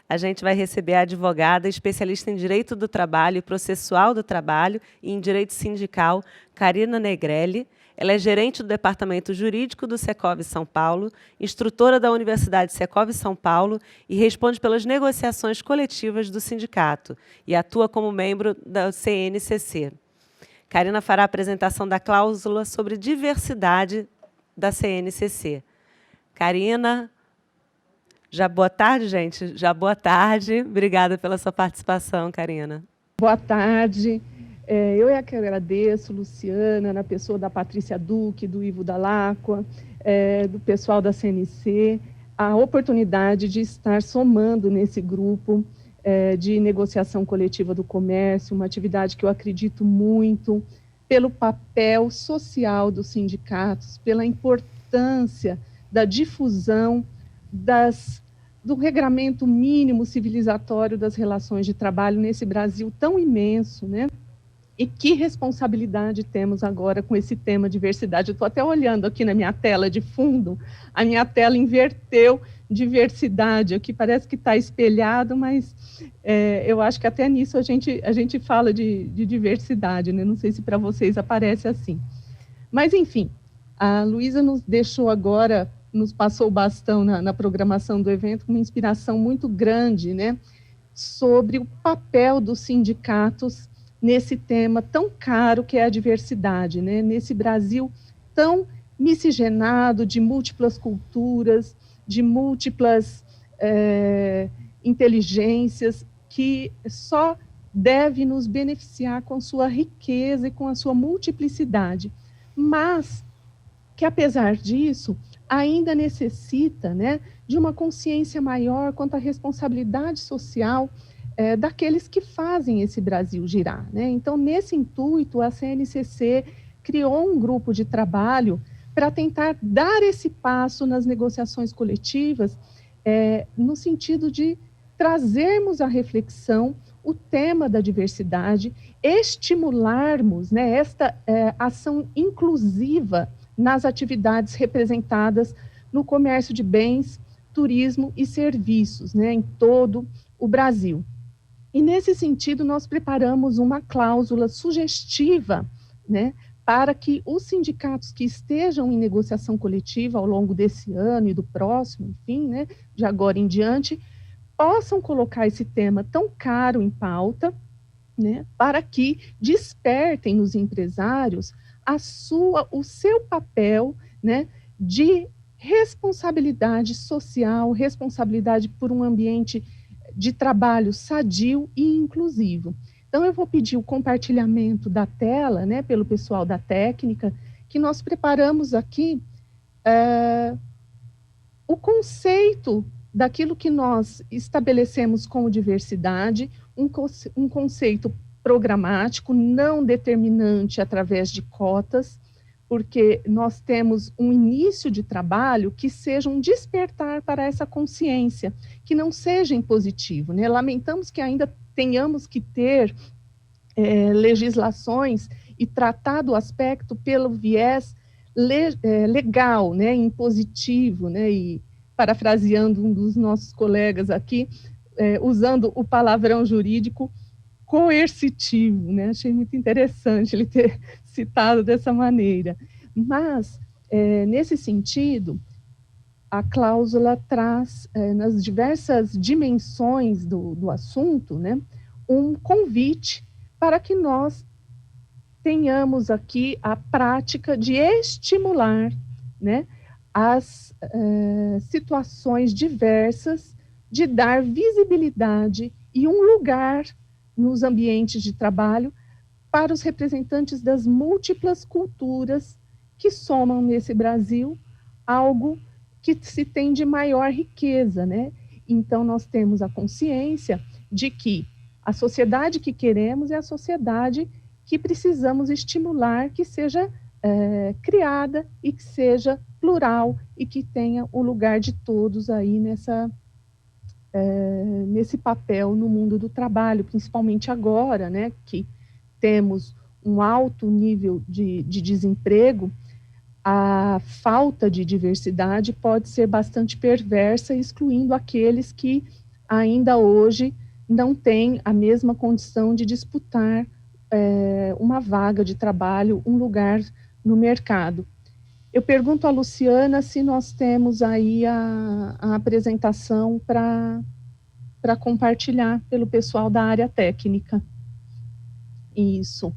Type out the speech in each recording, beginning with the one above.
A gente vai receber a advogada, especialista em direito do trabalho e processual do trabalho e em direito sindical, Carina Negrelli. Ela é gerente do Departamento Jurídico do Secov São Paulo, instrutora da Universidade Secov São Paulo e responde pelas negociações coletivas do sindicato e atua como membro da CNCC. Carina fará a apresentação da cláusula sobre diversidade da CNCC. Carina, já boa tarde, gente. Já boa tarde. Obrigada pela sua participação, Carina. Boa tarde. Eu é que agradeço, Luciana, na pessoa da Patrícia Duque, do Ivo Dall'Acqua, do pessoal da CNC, a oportunidade de estar somando nesse grupo de negociação coletiva do comércio, uma atividade que eu acredito muito, pelo papel social dos sindicatos, pela importância da difusão do regramento mínimo civilizatório das relações de trabalho nesse Brasil tão imenso, né? E que responsabilidade temos agora com esse tema diversidade. Eu estou até olhando aqui na minha tela de fundo, a minha tela inverteu diversidade, aqui parece que está espelhado, mas eu acho que até nisso a gente fala de diversidade, né? Não sei se para vocês aparece assim. Mas, enfim, a Luísa nos deixou agora, nos passou o bastão na programação do evento, com uma inspiração muito grande, né? Sobre o papel dos sindicatos nesse tema tão caro que é a diversidade, né? Nesse Brasil tão miscigenado, de múltiplas culturas, de múltiplas inteligências, que só deve nos beneficiar com sua riqueza e com a sua multiplicidade, mas que, apesar disso, ainda necessita, né, de uma consciência maior quanto à responsabilidade social daqueles que fazem esse Brasil girar, né? Então, nesse intuito, a CNCC criou um grupo de trabalho para tentar dar esse passo nas negociações coletivas, no sentido de trazermos à reflexão o tema da diversidade, estimularmos, né, esta ação inclusiva nas atividades representadas no comércio de bens, turismo e serviços, né, em todo o Brasil. E, nesse sentido, nós preparamos uma cláusula sugestiva, né, para que os sindicatos que estejam em negociação coletiva ao longo desse ano e do próximo, enfim, né, de agora em diante, possam colocar esse tema tão caro em pauta, né, para que despertem nos empresários o seu papel, né, de responsabilidade social, responsabilidade por um ambiente de trabalho sadio e inclusivo. Então, eu vou pedir o compartilhamento da tela, né, pelo pessoal da técnica, que nós preparamos aqui o conceito daquilo que nós estabelecemos como diversidade, um conceito programático, não determinante através de cotas, porque nós temos um início de trabalho que seja um despertar para essa consciência, que não seja impositivo, né? Lamentamos que ainda tenhamos que ter legislações e tratar do aspecto pelo viés legal, né? Impositivo, né? E parafraseando um dos nossos colegas aqui, usando o palavrão jurídico, coercitivo, né? Achei muito interessante ele ter citado dessa maneira. Mas, nesse sentido, a cláusula traz, nas diversas dimensões do assunto, né, um convite para que nós tenhamos aqui a prática de estimular, né, as situações diversas, de dar visibilidade e um lugar nos ambientes de trabalho para os representantes das múltiplas culturas que somam nesse Brasil algo que se tem de maior riqueza, né? Então, nós temos a consciência de que a sociedade que queremos é a sociedade que precisamos estimular, que seja criada e que seja plural e que tenha o lugar de todos aí nesse papel no mundo do trabalho, principalmente agora, né, que temos um alto nível de desemprego. A falta de diversidade pode ser bastante perversa, excluindo aqueles que ainda hoje não têm a mesma condição de disputar uma vaga de trabalho, um lugar no mercado. Eu pergunto à Luciana se nós temos aí a apresentação para compartilhar pelo pessoal da área técnica. Isso.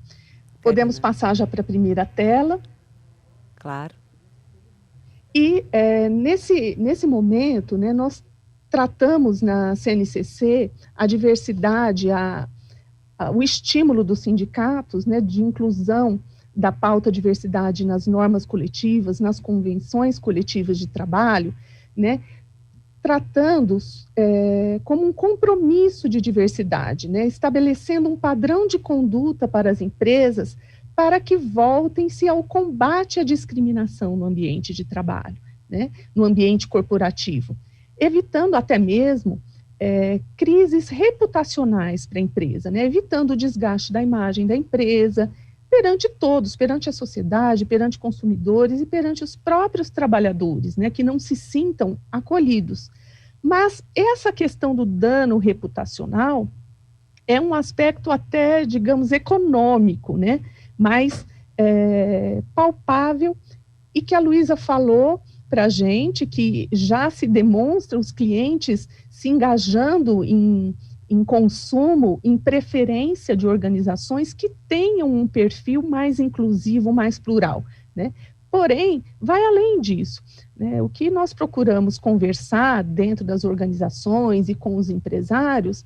Podemos passar já para a primeira tela. Claro. E nesse momento, né, nós tratamos na CNCC a diversidade, o estímulo dos sindicatos, né, de inclusão da pauta diversidade nas normas coletivas, nas convenções coletivas de trabalho, né, tratando como um compromisso de diversidade, né, estabelecendo um padrão de conduta para as empresas para que voltem-se ao combate à discriminação no ambiente de trabalho, né, no ambiente corporativo, evitando até mesmo crises reputacionais para a empresa, né, evitando o desgaste da imagem da empresa perante todos, perante a sociedade, perante consumidores e perante os próprios trabalhadores, né, que não se sintam acolhidos. Mas essa questão do dano reputacional é um aspecto até, digamos, econômico, né, mais palpável, e que a Luísa falou para a gente, que já se demonstra os clientes se engajando em consumo, em preferência de organizações que tenham um perfil mais inclusivo, mais plural, né? Porém, vai além disso, né? O que nós procuramos conversar dentro das organizações e com os empresários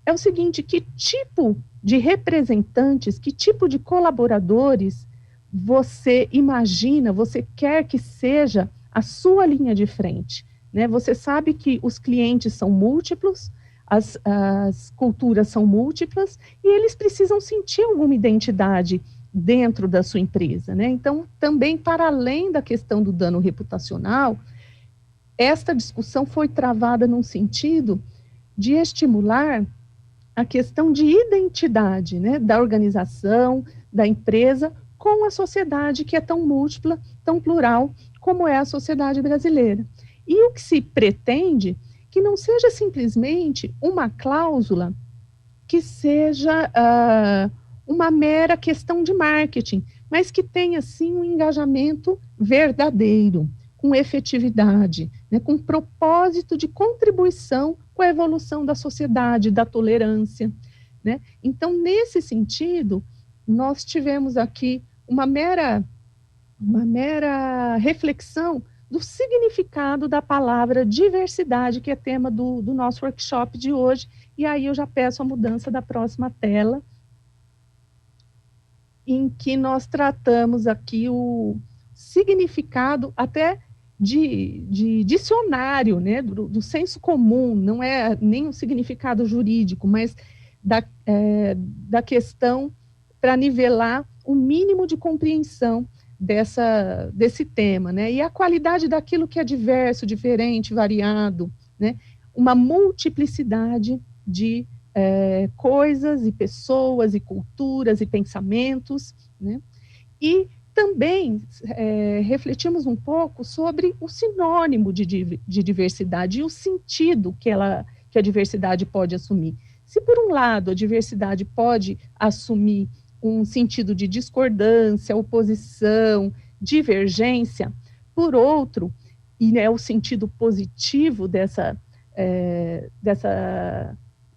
é o seguinte: que tipo de representantes, que tipo de colaboradores você imagina, você quer que seja a sua linha de frente, né? Você sabe que os clientes são múltiplos, as culturas são múltiplas, e eles precisam sentir alguma identidade dentro da sua empresa, né? Então, também, para além da questão do dano reputacional, esta discussão foi travada num sentido de estimular a questão de identidade, né, da organização, da empresa, com a sociedade que é tão múltipla, tão plural, como é a sociedade brasileira. E o que se pretende que não seja simplesmente uma cláusula que seja uma mera questão de marketing, mas que tenha, sim, um engajamento verdadeiro, com efetividade, né, com propósito de contribuição com a evolução da sociedade, da tolerância, né? Então, nesse sentido, nós tivemos aqui uma mera reflexão do significado da palavra diversidade, que é tema do nosso workshop de hoje, e aí eu já peço a mudança da próxima tela, em que nós tratamos aqui o significado até de dicionário, né, do senso comum, não é nem um significado jurídico, mas da questão para nivelar o mínimo de compreensão desse tema, né, e a qualidade daquilo que é diverso, diferente, variado, né, uma multiplicidade de coisas e pessoas e culturas e pensamentos, né, e também refletimos um pouco sobre o sinônimo de diversidade e o sentido que a diversidade pode assumir. Se, por um lado, a diversidade pode assumir um sentido de discordância, oposição, divergência, por outro, e é o sentido positivo dessa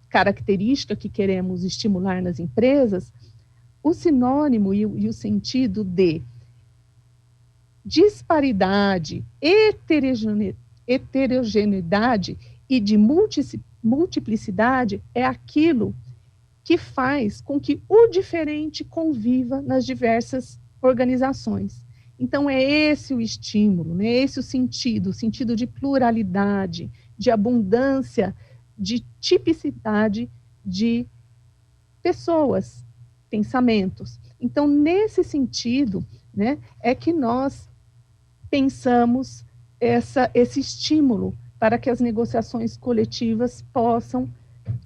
característica que queremos estimular nas empresas, o sinônimo e o sentido de disparidade, heterogeneidade e de multiplicidade é aquilo que faz com que o diferente conviva nas diversas organizações. Então, é esse o estímulo, né? Esse o sentido de pluralidade, de abundância, de tipicidade de pessoas, pensamentos. Então, nesse sentido, né, é que nós pensamos esse estímulo para que as negociações coletivas possam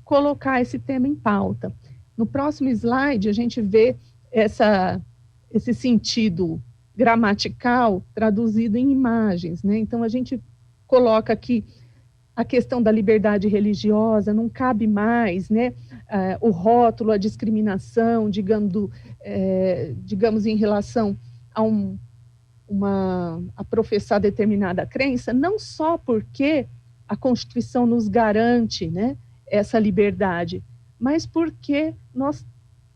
colocar esse tema em pauta. No próximo slide, a gente vê esse sentido gramatical traduzido em imagens, né? Então, a gente coloca aqui a questão da liberdade religiosa, não cabe mais, né, o rótulo, a discriminação, digamos, em relação a a professar determinada crença, não só porque a Constituição nos garante, né, essa liberdade, mas porque nós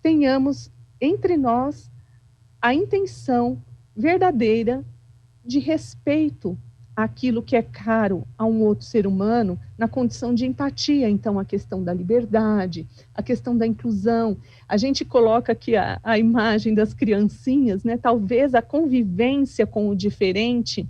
tenhamos entre nós a intenção verdadeira de respeito àquilo que é caro a um outro ser humano, na condição de empatia. Então, a questão da liberdade, a questão da inclusão. A gente coloca aqui a imagem das criancinhas, né? Talvez a convivência com o diferente,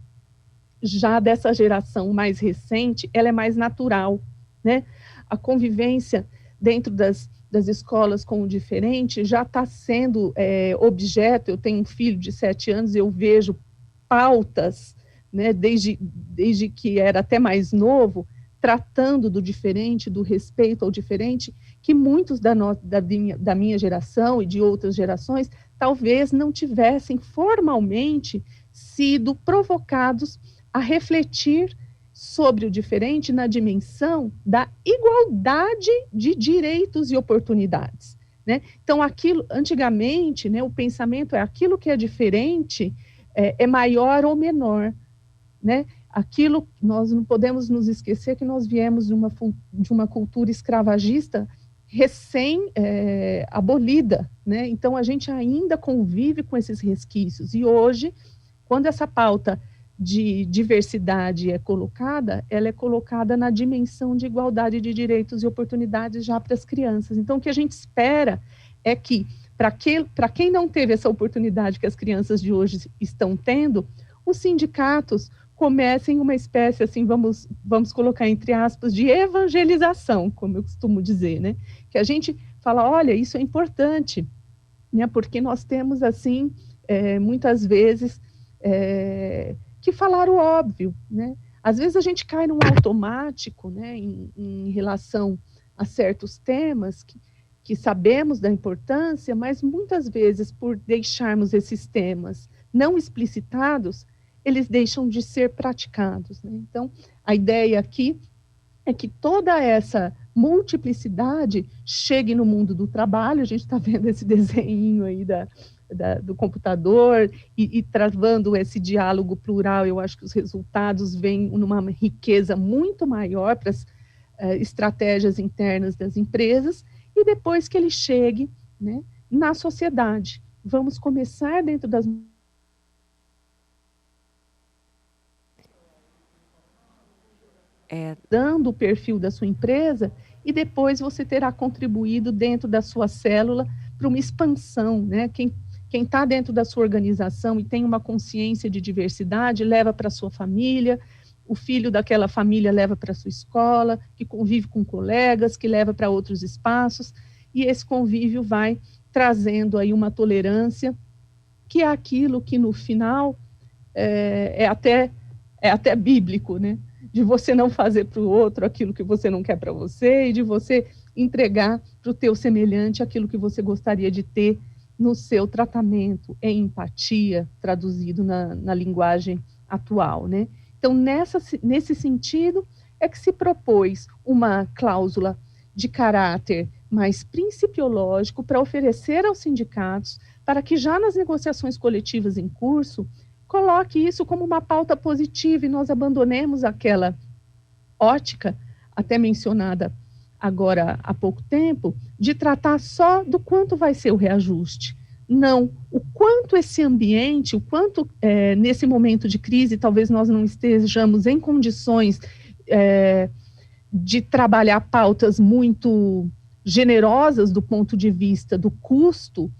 já dessa geração mais recente, ela é mais natural, né? A convivência dentro das escolas com o diferente já está sendo objeto. Eu tenho um filho de 7 anos, eu vejo pautas, né, desde que era até mais novo, tratando do diferente, do respeito ao diferente, que muitos da minha geração e de outras gerações talvez não tivessem formalmente sido provocados a refletir sobre o diferente na dimensão da igualdade de direitos e oportunidades, né? Então, antigamente, né, o pensamento é aquilo que é diferente é maior ou menor, né? Aquilo, nós não podemos nos esquecer que nós viemos de uma cultura escravagista recém-abolida, né? Então, a gente ainda convive com esses resquícios. E hoje, quando essa pauta de diversidade ela é colocada na dimensão de igualdade de direitos e oportunidades já para as crianças. Então, o que a gente espera é que, para quem não teve essa oportunidade que as crianças de hoje estão tendo, os sindicatos comecem uma espécie, assim, vamos colocar entre aspas, de evangelização, como eu costumo dizer, né? Que a gente fala, olha, isso é importante, né? Porque nós temos, assim, muitas vezes, que falar o óbvio, né? Às vezes a gente cai num automático, né, em relação a certos temas que sabemos da importância, mas muitas vezes, por deixarmos esses temas não explicitados, eles deixam de ser praticados, né? Então, a ideia aqui é que toda essa multiplicidade chegue no mundo do trabalho. A gente está vendo esse desenho aí do computador e travando esse diálogo plural. Eu acho que os resultados vêm numa riqueza muito maior para as estratégias internas das empresas, e depois que ele chegue, né, na sociedade. Vamos começar dentro das dando o perfil da sua empresa, e depois você terá contribuído dentro da sua célula para uma expansão, né? Quem está dentro da sua organização e tem uma consciência de diversidade, leva para a sua família, o filho daquela família leva para a sua escola, que convive com colegas, que leva para outros espaços, e esse convívio vai trazendo aí uma tolerância, que é aquilo que no final é até bíblico, né? De você não fazer para o outro aquilo que você não quer para você, e de você entregar para o teu semelhante aquilo que você gostaria de ter no seu tratamento, em empatia, traduzido na linguagem atual, né? Então, nesse sentido, é que se propôs uma cláusula de caráter mais principiológico para oferecer aos sindicatos, para que já nas negociações coletivas em curso, coloque isso como uma pauta positiva e nós abandonemos aquela ótica, até mencionada agora há pouco tempo, de tratar só do quanto vai ser o reajuste. Não, o quanto esse ambiente, o quanto nesse momento de crise, talvez nós não estejamos em condições de trabalhar pautas muito generosas do ponto de vista do custo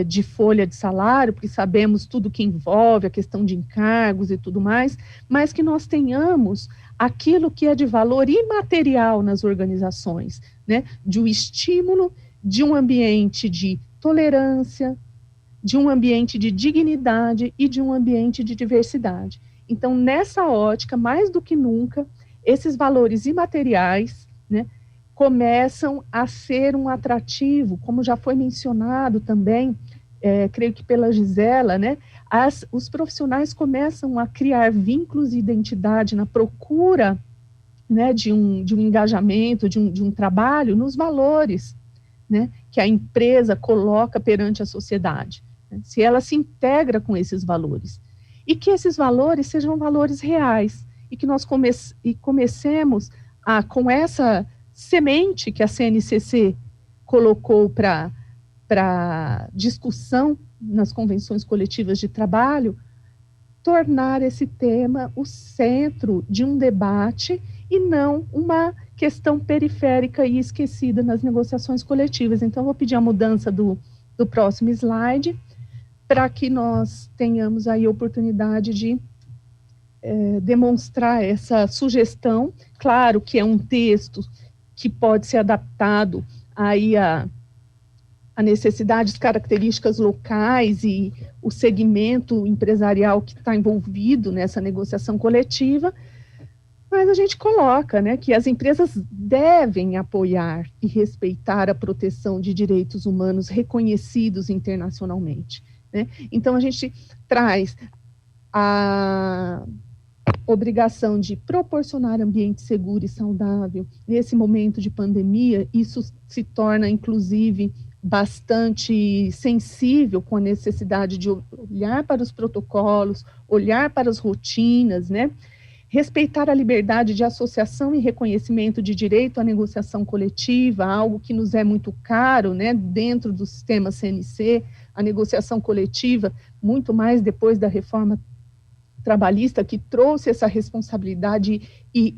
de folha de salário, porque sabemos tudo que envolve, a questão de encargos e tudo mais, mas que nós tenhamos aquilo que é de valor imaterial nas organizações, né? De um estímulo de um ambiente de tolerância, de um ambiente de dignidade e de um ambiente de diversidade. Então, nessa ótica, mais do que nunca, esses valores imateriais, né, começam a ser um atrativo, como já foi mencionado também, creio que pela Gisela, né, os profissionais começam a criar vínculos de identidade na procura né, de um engajamento, de um trabalho nos valores, né, que a empresa coloca perante a sociedade, né, se ela se integra com esses valores, e que esses valores sejam valores reais, e que nós comecemos com essa semente que a CNCC colocou para discussão nas convenções coletivas de trabalho, tornar esse tema o centro de um debate e não uma questão periférica e esquecida nas negociações coletivas. Então, vou pedir a mudança do próximo slide, para que nós tenhamos aí a oportunidade de demonstrar essa sugestão. Claro que é um texto que pode ser adaptado aí a necessidades, características locais e o segmento empresarial que está envolvido nessa negociação coletiva, mas a gente coloca, né, que as empresas devem apoiar e respeitar a proteção de direitos humanos reconhecidos internacionalmente, né? Então, a gente traz a obrigação de proporcionar ambiente seguro e saudável. Nesse momento de pandemia, isso se torna, inclusive, bastante sensível, com a necessidade de olhar para os protocolos, olhar para as rotinas, né? Respeitar a liberdade de associação e reconhecimento de direito à negociação coletiva, algo que nos é muito caro, né? Dentro do sistema CNC, a negociação coletiva, muito mais depois da reforma trabalhista, que trouxe essa responsabilidade e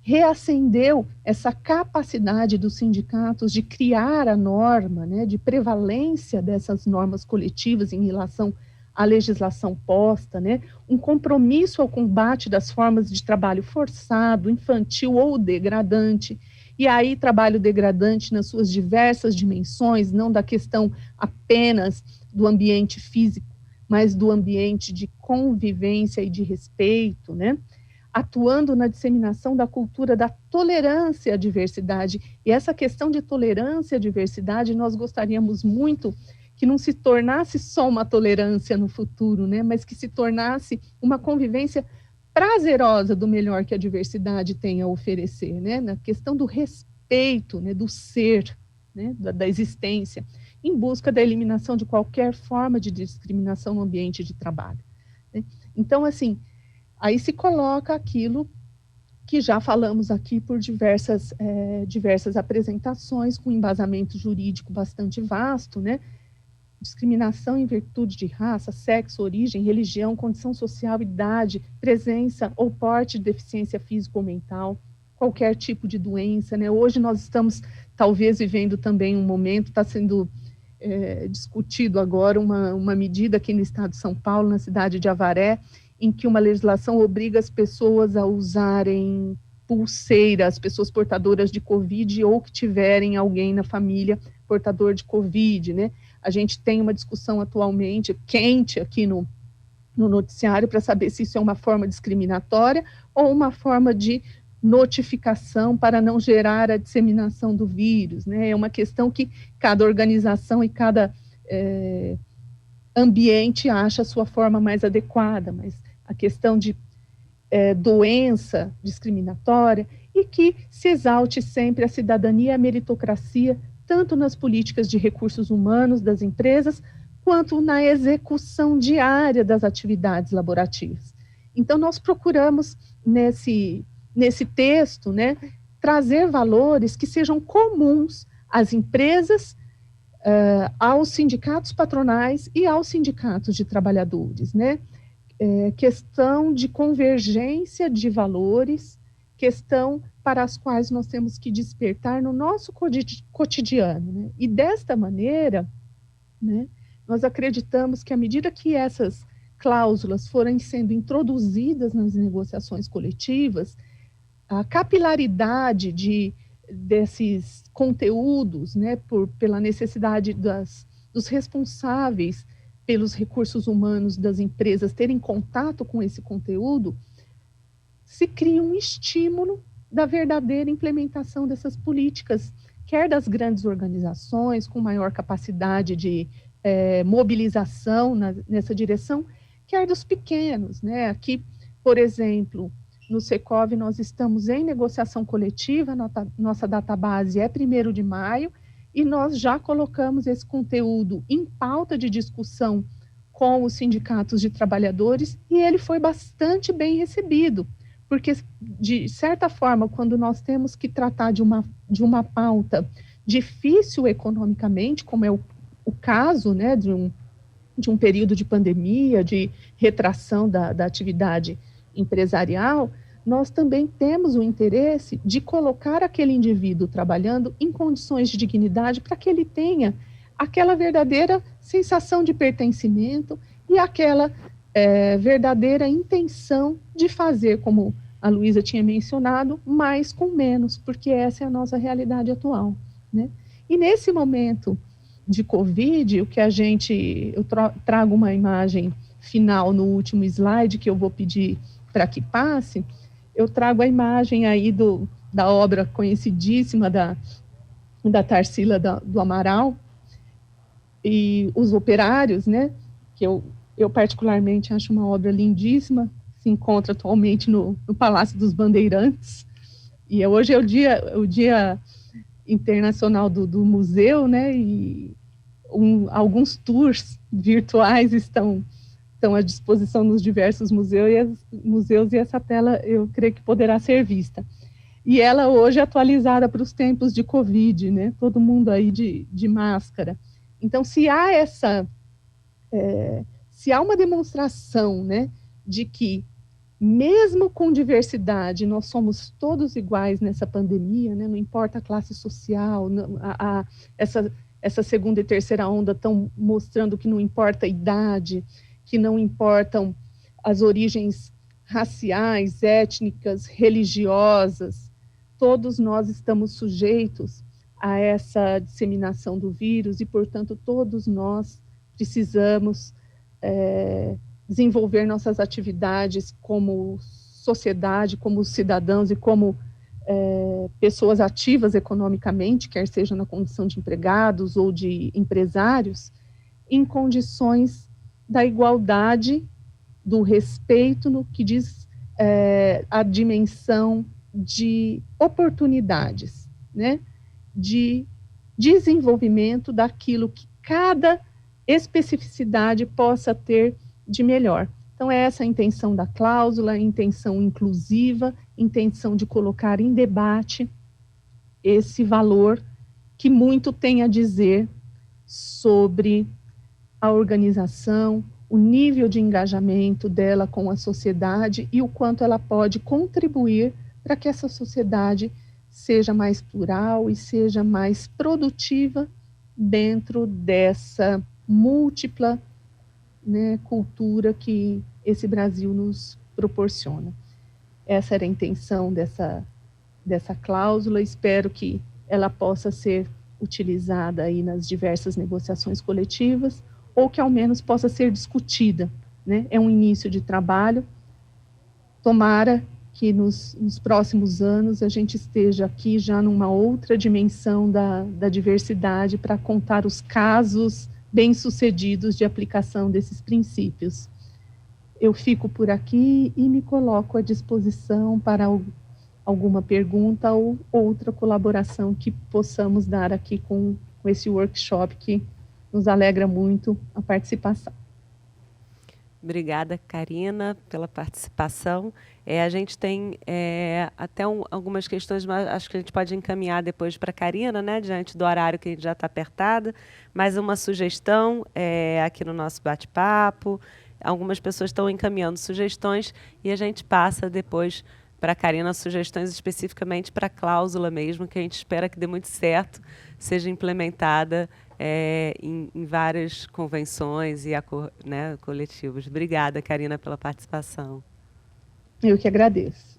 reacendeu essa capacidade dos sindicatos de criar a norma, né, de prevalência dessas normas coletivas em relação à legislação posta, né, um compromisso ao combate das formas de trabalho forçado, infantil ou degradante, e aí trabalho degradante nas suas diversas dimensões, não da questão apenas do ambiente físico, mas do ambiente de convivência e de respeito, né? Atuando na disseminação da cultura da tolerância à diversidade. E essa questão de tolerância à diversidade, nós gostaríamos muito que não se tornasse só uma tolerância no futuro, né? Mas que se tornasse uma convivência prazerosa do melhor que a diversidade tem a oferecer, né? Na questão do respeito, né? Do ser, né? Da existência, em busca da eliminação de qualquer forma de discriminação no ambiente de trabalho, né? Então, assim, aí se coloca aquilo que já falamos aqui por diversas apresentações, com embasamento jurídico bastante vasto, né? Discriminação em virtude de raça, sexo, origem, religião, condição social, idade, presença ou porte de deficiência física ou mental, qualquer tipo de doença, né? Hoje nós estamos, talvez, vivendo também um momento, está sendo discutido agora uma medida aqui no estado de São Paulo, na cidade de Avaré, em que uma legislação obriga as pessoas a usarem pulseira, as pessoas portadoras de Covid ou que tiverem alguém na família portador de Covid, né? A gente tem uma discussão atualmente quente aqui no noticiário para saber se isso é uma forma discriminatória ou uma forma de notificação para não gerar a disseminação do vírus, né? É uma questão que cada organização e cada ambiente acha a sua forma mais adequada, mas a questão de doença discriminatória e que se exalte sempre a cidadania e a meritocracia, tanto nas políticas de recursos humanos das empresas, quanto na execução diária das atividades laborativas. Então, nós procuramos, nesse texto, né, trazer valores que sejam comuns às empresas, aos sindicatos patronais e aos sindicatos de trabalhadores, né? Questão de convergência de valores, questão para as quais nós temos que despertar no nosso cotidiano, né? E desta maneira, né, nós acreditamos que à medida que essas cláusulas forem sendo introduzidas nas negociações coletivas, a capilaridade desses conteúdos, né, pela necessidade dos responsáveis pelos recursos humanos das empresas terem contato com esse conteúdo, se cria um estímulo da verdadeira implementação dessas políticas, quer das grandes organizações, com maior capacidade de mobilização nessa direção, quer dos pequenos, né? Aqui, por exemplo, no Secov nós estamos em negociação coletiva, nossa database é 1º de maio, e nós já colocamos esse conteúdo em pauta de discussão com os sindicatos de trabalhadores, e ele foi bastante bem recebido, porque, de certa forma, quando nós temos que tratar de uma pauta difícil economicamente, como é o caso, né, de um período de pandemia, de retração da atividade empresarial, nós também temos o interesse de colocar aquele indivíduo trabalhando em condições de dignidade para que ele tenha aquela verdadeira sensação de pertencimento e aquela verdadeira intenção de fazer, como a Luísa tinha mencionado, mais com menos, porque essa é a nossa realidade atual, né? E nesse momento de Covid, eu trago uma imagem final no último slide, que eu vou pedir para que passe. Eu trago a imagem aí da obra conhecidíssima da Tarsila do Amaral, e os operários, né, que eu particularmente acho uma obra lindíssima, se encontra atualmente no Palácio dos Bandeirantes, e hoje é o dia internacional do museu, né, e alguns tours virtuais estão à disposição nos diversos museus, e essa tela eu creio que poderá ser vista. E ela hoje é atualizada para os tempos de Covid, né? Todo mundo aí de máscara. Então, se há uma demonstração, né, de que, mesmo com diversidade, nós somos todos iguais nessa pandemia, né? Não importa a classe social, essa segunda e terceira onda estão mostrando que não importa a idade, que não importam as origens raciais, étnicas, religiosas, todos nós estamos sujeitos a essa disseminação do vírus e, portanto, todos nós precisamos desenvolver nossas atividades como sociedade, como cidadãos e como pessoas ativas economicamente, quer seja na condição de empregados ou de empresários, em condições da igualdade, do respeito no que diz a dimensão de oportunidades, né? De desenvolvimento daquilo que cada especificidade possa ter de melhor. Então, é essa a intenção da cláusula, a intenção inclusiva, intenção de colocar em debate esse valor que muito tem a dizer sobre a organização, o nível de engajamento dela com a sociedade e o quanto ela pode contribuir para que essa sociedade seja mais plural e seja mais produtiva dentro dessa múltipla, né, cultura que esse Brasil nos proporciona. Essa era a intenção dessa cláusula. Espero que ela possa ser utilizada aí nas diversas negociações coletivas, ou que ao menos possa ser discutida, né? É um início de trabalho. Tomara que nos próximos anos a gente esteja aqui já numa outra dimensão da diversidade para contar os casos bem-sucedidos de aplicação desses princípios. Eu fico por aqui e me coloco à disposição para alguma pergunta ou outra colaboração que possamos dar aqui com esse workshop, que nos alegra muito a participação. Obrigada, Karina, pela participação. A gente tem até algumas questões, mas acho que a gente pode encaminhar depois para a Karina, né, diante do horário que a gente já está apertada. Mais uma sugestão aqui no nosso bate-papo. Algumas pessoas estão encaminhando sugestões e a gente passa depois para a Karina sugestões especificamente para a cláusula mesmo, que a gente espera que dê muito certo, seja implementada em várias convenções e coletivos. Obrigada, Karina, pela participação. Eu que agradeço.